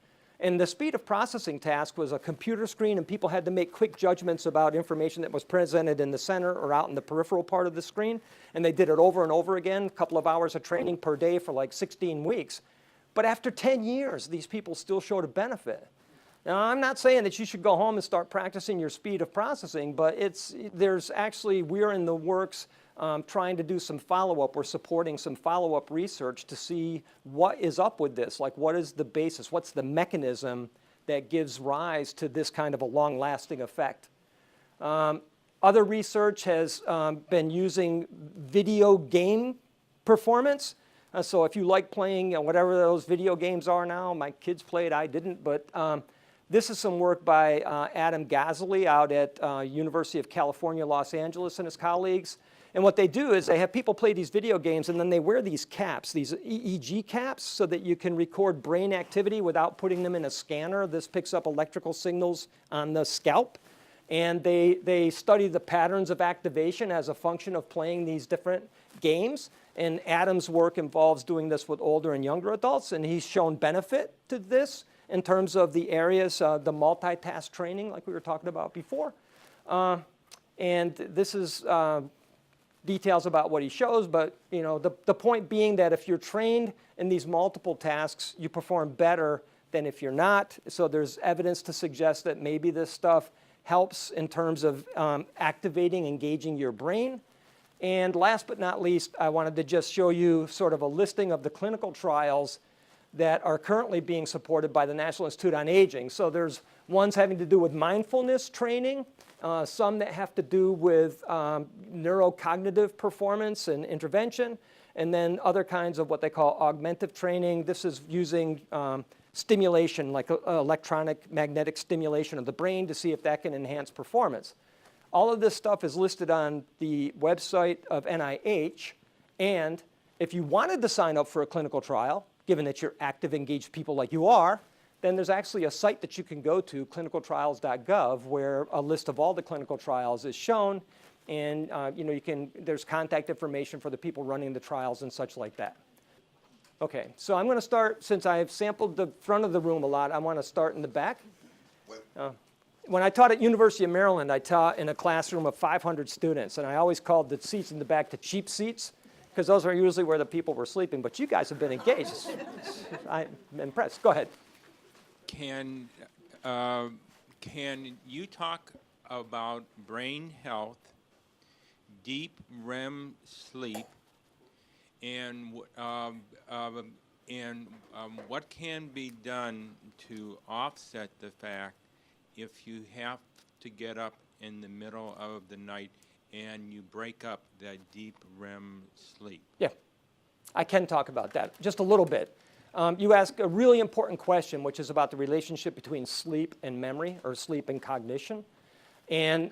And the speed of processing task was a computer screen, and people had to make quick judgments about information that was presented in the center or out in the peripheral part of the screen. And they did it over and over again, a couple of hours of training per day for like 16 weeks. But after 10 years, these people still showed a benefit. Now, I'm not saying that you should go home and start practicing your speed of processing, but we're in the works trying to do some follow-up. We're supporting some follow-up research to see what is up with this, like what is the basis, what's the mechanism that gives rise to this kind of a long-lasting effect. Other research has been using video game performance. So if you like playing whatever those video games are now, my kids played, I didn't, but this is some work by Adam Gazzaley out at University of California, Los Angeles, and his colleagues. And what they do is they have people play these video games, and then they wear these caps, these EEG caps, so that you can record brain activity without putting them in a scanner. This picks up electrical signals on the scalp. And they study the patterns of activation as a function of playing these different games. And Adam's work involves doing this with older and younger adults, and he's shown benefit to this in terms of the areas, the multitask training like we were talking about before. And this is details about what he shows, but the point being that if you're trained in these multiple tasks, you perform better than if you're not. So there's evidence to suggest that maybe this stuff helps in terms of activating, engaging your brain. And last but not least, I wanted to just show you sort of a listing of the clinical trials that are currently being supported by the National Institute on Aging. So there's ones having to do with mindfulness training, some that have to do with neurocognitive performance and intervention, and then other kinds of what they call augmentative training. This is using stimulation, like electronic magnetic stimulation of the brain to see if that can enhance performance. All of this stuff is listed on the website of NIH, and if you wanted to sign up for a clinical trial, given that you're active, engaged people like you are, then there's actually a site that you can go to, clinicaltrials.gov, where a list of all the clinical trials is shown, and there's contact information for the people running the trials and such like that. Okay, so I'm going to start, since I've sampled the front of the room a lot, I want to start in the back. When I taught at University of Maryland, I taught in a classroom of 500 students, and I always called the seats in the back the cheap seats, because those are usually where the people were sleeping, but you guys have been engaged. I'm impressed. Go ahead. Can you talk about brain health, deep REM sleep, and what can be done to offset the fact if you have to get up in the middle of the night and you break up that deep REM sleep? Yeah, I can talk about that just a little bit. You ask a really important question, which is about the relationship between sleep and memory, or sleep and cognition. And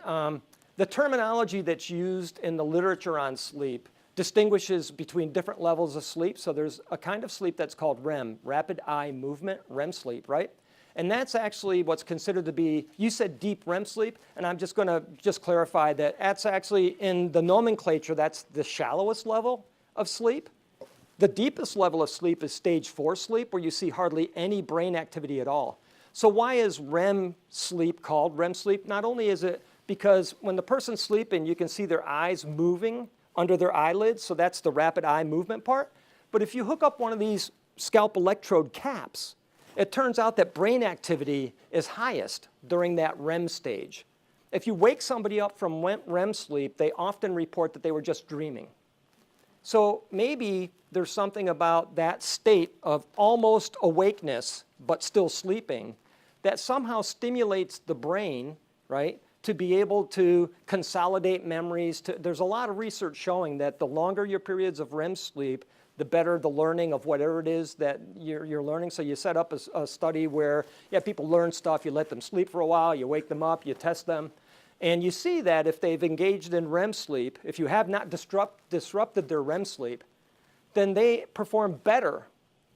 the terminology that's used in the literature on sleep distinguishes between different levels of sleep. So there's a kind of sleep that's called REM, rapid eye movement, REM sleep, right? And that's actually what's considered to be, you said deep REM sleep, and I'm just going to clarify that that's actually, in the nomenclature, that's the shallowest level of sleep. The deepest level of sleep is stage 4 sleep, where you see hardly any brain activity at all. So why is REM sleep called REM sleep? Not only is it because when the person's sleeping, you can see their eyes moving under their eyelids, so that's the rapid eye movement part. But if you hook up one of these scalp electrode caps, it turns out that brain activity is highest during that REM stage. If you wake somebody up from REM sleep, they often report that they were just dreaming. So maybe there's something about that state of almost awakeness, but still sleeping, that somehow stimulates the brain, right, to be able to consolidate memories. There's a lot of research showing that the longer your periods of REM sleep, the better the learning of whatever it is that you're learning. So you set up a study where people learn stuff, you let them sleep for a while, you wake them up, you test them. And you see that if they've engaged in REM sleep, if you have not disrupted their REM sleep, then they perform better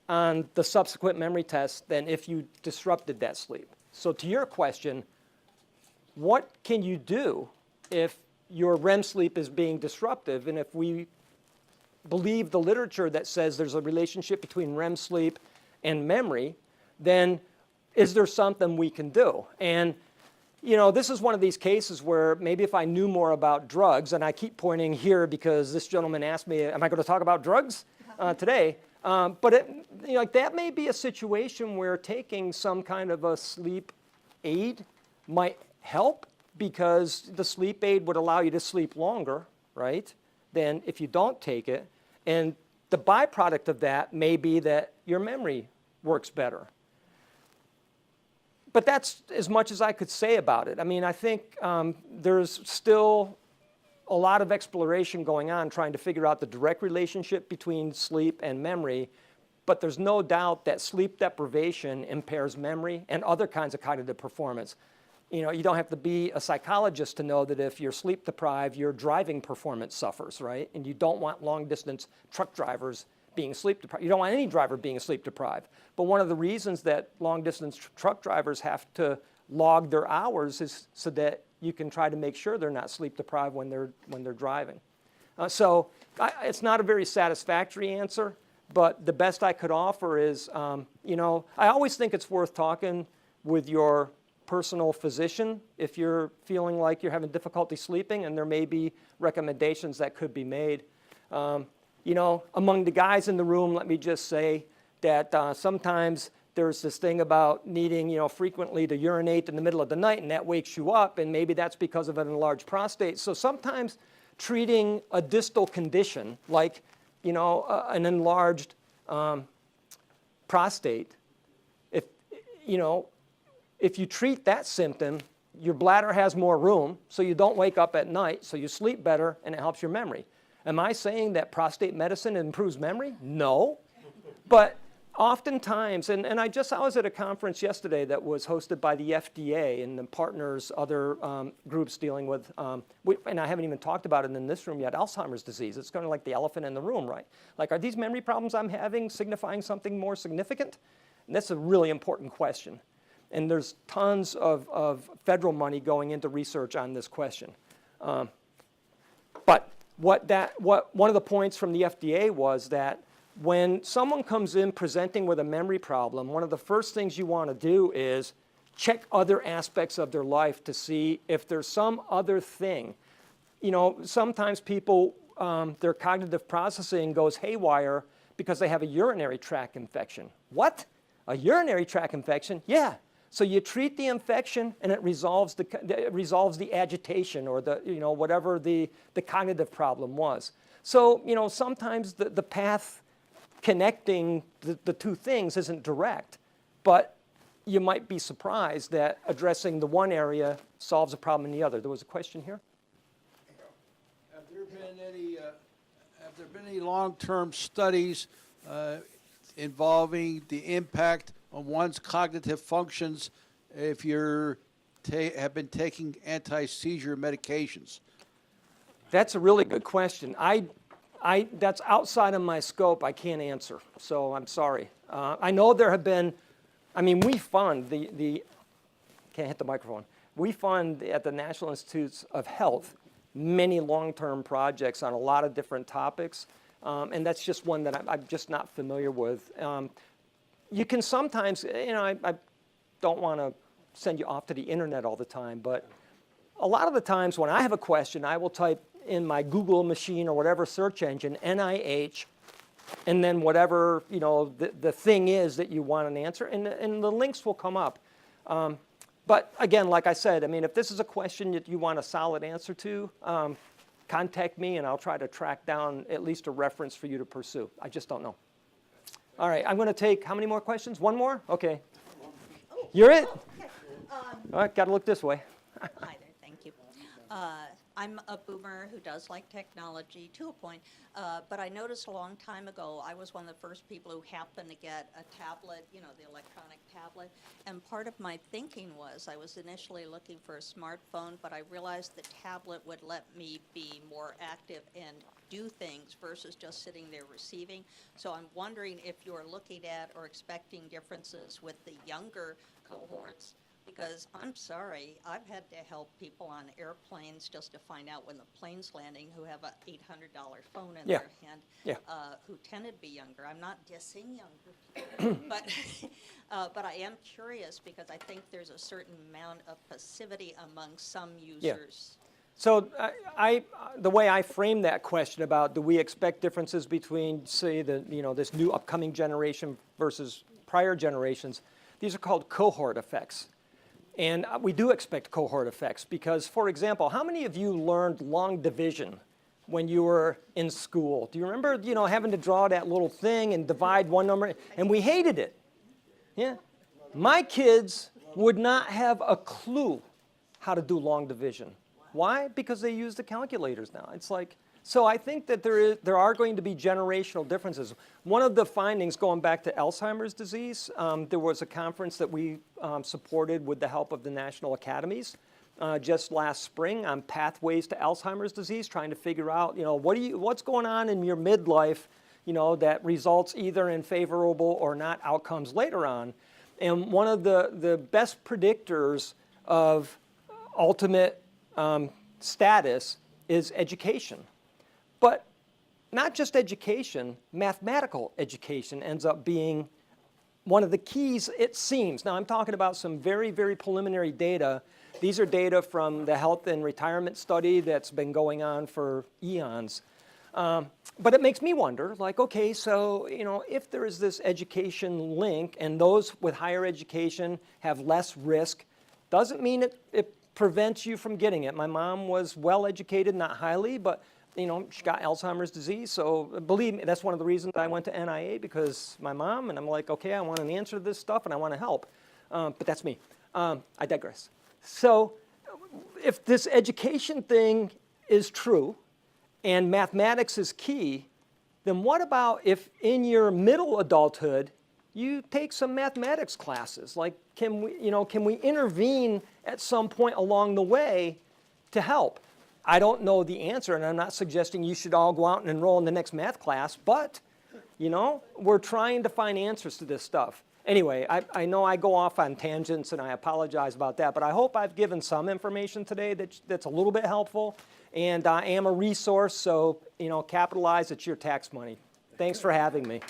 on the subsequent memory tests than if you disrupted that sleep. So to your question, what can you do if your REM sleep is being disruptive? And if we believe the literature that says there's a relationship between REM sleep and memory, then is there something we can do? And this is one of these cases where maybe if I knew more about drugs, and I keep pointing here because this gentleman asked me, am I going to talk about drugs today? But like that may be a situation where taking some kind of a sleep aid might help, because the sleep aid would allow you to sleep longer, right, than if you don't take it. And the byproduct of that may be that your memory works better. But that's as much as I could say about it. I mean, I think there's still a lot of exploration going on trying to figure out the direct relationship between sleep and memory, but there's no doubt that sleep deprivation impairs memory and other kinds of cognitive performance. You don't have to be a psychologist to know that if you're sleep deprived, your driving performance suffers, right? And you don't want long distance truck drivers being sleep deprived. You don't want any driver being sleep deprived. But one of the reasons that long distance truck drivers have to log their hours is so that you can try to make sure they're not sleep deprived when they're driving. So it's not a very satisfactory answer, but the best I could offer is, I always think it's worth talking with your personal physician if you're feeling like you're having difficulty sleeping, and there may be recommendations that could be made. Among the guys in the room, let me just say that sometimes there's this thing about needing, frequently to urinate in the middle of the night, and that wakes you up, and maybe that's because of an enlarged prostate. So sometimes treating a distal condition like, an enlarged prostate, if you treat that symptom, your bladder has more room, so you don't wake up at night, so you sleep better, and it helps your memory. Am I saying that prostate medicine improves memory? No. But oftentimes, and I was at a conference yesterday that was hosted by the FDA and the partners, other groups dealing with, and I haven't even talked about it in this room yet, Alzheimer's disease. It's kind of like the elephant in the room, right? Like, are these memory problems I'm having signifying something more significant? And that's a really important question. And there's tons of federal money going into research on this question. But one of the points from the FDA was that when someone comes in presenting with a memory problem, one of the first things you want to do is check other aspects of their life to see if there's some other thing. Sometimes people, their cognitive processing goes haywire because they have a urinary tract infection. What? A urinary tract infection? Yeah. So you treat the infection, and it resolves the agitation or whatever the cognitive problem was. So sometimes the path connecting the two things isn't direct, but you might be surprised that addressing the one area solves a problem in the other. There was a question here. Have there been any long-term studies involving the impact on one's cognitive functions if you have been taking anti-seizure medications? That's a really good question. That's outside of my scope. I can't answer, so I'm sorry. I know there have been, we fund can't hit the microphone. We fund at the National Institutes of Health many long-term projects on a lot of different topics, and that's just one that I'm just not familiar with. You can sometimes, I don't want to send you off to the internet all the time, but a lot of the times when I have a question, I will type in my Google machine or whatever search engine, NIH, and then whatever the thing is that you want an answer, and the links will come up. But again, like I said, if this is a question that you want a solid answer to, contact me and I'll try to track down at least a reference for you to pursue. I just don't know. All right, I'm going to take how many more questions? One more? Okay. You're it. Okay. All right, got to look this way. Hi there, thank you. I'm a boomer who does like technology to a point, but I noticed a long time ago, I was one of the first people who happened to get a tablet, the electronic tablet, and part of my thinking was I was initially looking for a smartphone, but I realized the tablet would let me be more active and do things versus just sitting there receiving. So I'm wondering if you're looking at or expecting differences with the younger cohorts. Because I'm sorry, I've had to help people on airplanes just to find out when the plane's landing who have a $800 phone in their hand, who tended to be younger. I'm not dissing younger people, but I am curious because I think there's a certain amount of passivity among some users. So the way I frame that question about do we expect differences between, say, this new upcoming generation versus prior generations, these are called cohort effects. And we do expect cohort effects because, for example, how many of you learned long division when you were in school? Do you remember, having to draw that little thing and divide one number? And we hated it. Yeah. My kids would not have a clue how to do long division. Why? Because they use the calculators now. It's like, so I think that there are going to be generational differences. One of the findings, going back to Alzheimer's disease, there was a conference that we supported with the help of the National Academies just last spring on pathways to Alzheimer's disease, trying to figure out, what's going on in your midlife, that results either in favorable or not outcomes later on. And one of the best predictors of ultimate status is education. But not just education, mathematical education ends up being one of the keys, it seems. Now, I'm talking about some very, very preliminary data. These are data from the health and retirement study that's been going on for eons. But it makes me wonder, like, okay, so, if there is this education link and those with higher education have less risk, doesn't mean it prevents you from getting it. My mom was well educated, not highly, but she got Alzheimer's disease. So believe me, that's one of the reasons I went to NIA, because my mom, and I'm like, okay, I want an answer to this stuff and I want to help. But that's me. I digress. So if this education thing is true and mathematics is key, then what about if in your middle adulthood you take some mathematics classes? Like, can we intervene at some point along the way to help? I don't know the answer, and I'm not suggesting you should all go out and enroll in the next math class, but, we're trying to find answers to this stuff. Anyway, I know I go off on tangents, and I apologize about that, but I hope I've given some information today that's a little bit helpful, and I am a resource, so, capitalize, it's your tax money. Thanks for having me.